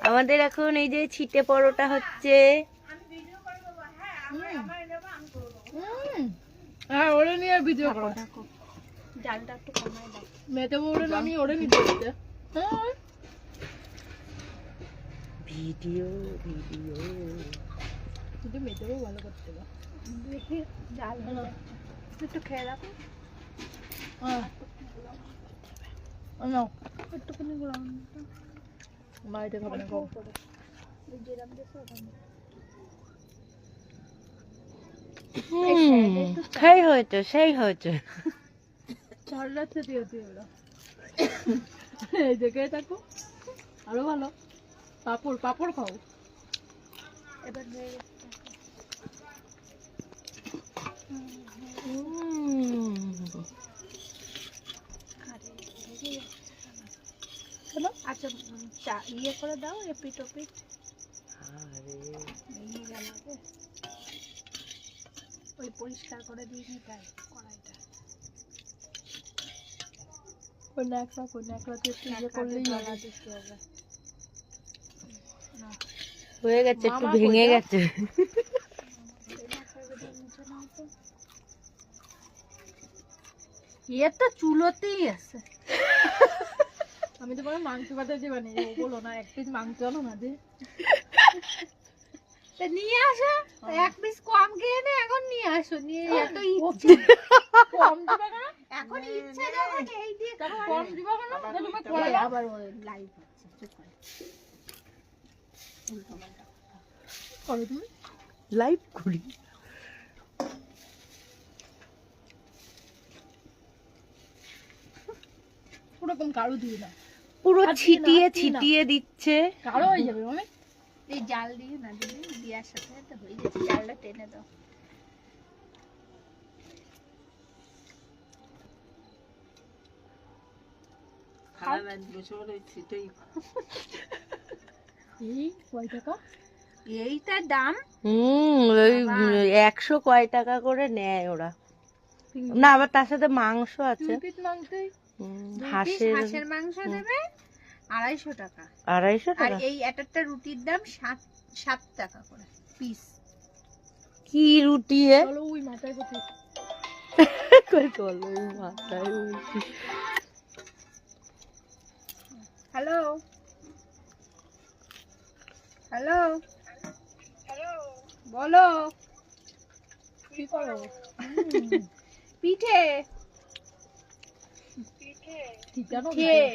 আমাদের এখন এই যে ছিটে পরোটা হচ্ছে। হ্যাঁ ওরে নিয়ে ভিডিও করো। জালটা একটু কমাই দাও। মেতে ওরে আমি ওরে নিতে দিতে। হ্যাঁ ভিডিও ভিডিও কিন্তু মেতেও ভালো করতে হবে। দেখি জাল হলো একটু খেয়ে রাখো। নাও একটুখানি গরম মাইতে খাবে না গো। জিরাম দিছো ওখানে। সেই হয়েছে সেই হয়েছে। চালাতে দিও দিও এই জায়গায় থাকো আরো ভালো। পাপড় পাপড় খাও। এবার হয়ে গেছে। আচ্ছা চা ইয়ে করে দাও এপিট ওপিট। ওই পরিষ্কার করে দিয়ে তাই কড়াইটা কোন একটা একটু ইয়ে করলেই জলা দিতে হবে। হয়ে গেছে, একটু মামা ভেঙে কইটা? গেছে। ইয়ে তো চুলোতেই আছে। আমি তো বলে মাংস ভাতে যে বানিয়ে ও বলো না এক পিস মাংস আনো না দে। তা নিয়ে আসো এক পিস কম খেয়ে নে এখন নিয়ে আসো নিয়ে এত ইচ্ছে কম দিবা কেন? এখন ইচ্ছে যখন এই দিয়ে কম দিবা কেন? তুমি করে করে আবার ওই লাইভ হচ্ছে চুপ করে করো তুমি। লাইভ করি। ওরকম কারো দিই না। পুরো আর দিই না, ছিটিয়ে আর দিই না। ছিটিয়ে দিচ্ছে। কারো হয়ে যাবে মানে এই জাল দিয়ে না দিদি দিয়ার সাথে সাথে হয়ে গেছে জালটা টেনে দাও। এই কয় টাকা? এইটার দাম ওই 100 কয় টাকা করে নেয় ওরা। না আবার তার সাথে মাংস আছে। পিস মাংসই হাঁসের হাঁসের মাংস দেবে 250 টাকা 250 আর টাকা। এই একটা রুটির দাম 7 টাকা করে পিস। কি রুটি এ? চলো ওই মাথায় কোথায় কই চলো ওই মাথায় উঠি। হ্যালো হ্যালো বলো কি করো? পিঠে ঠিক জানো খেয়ে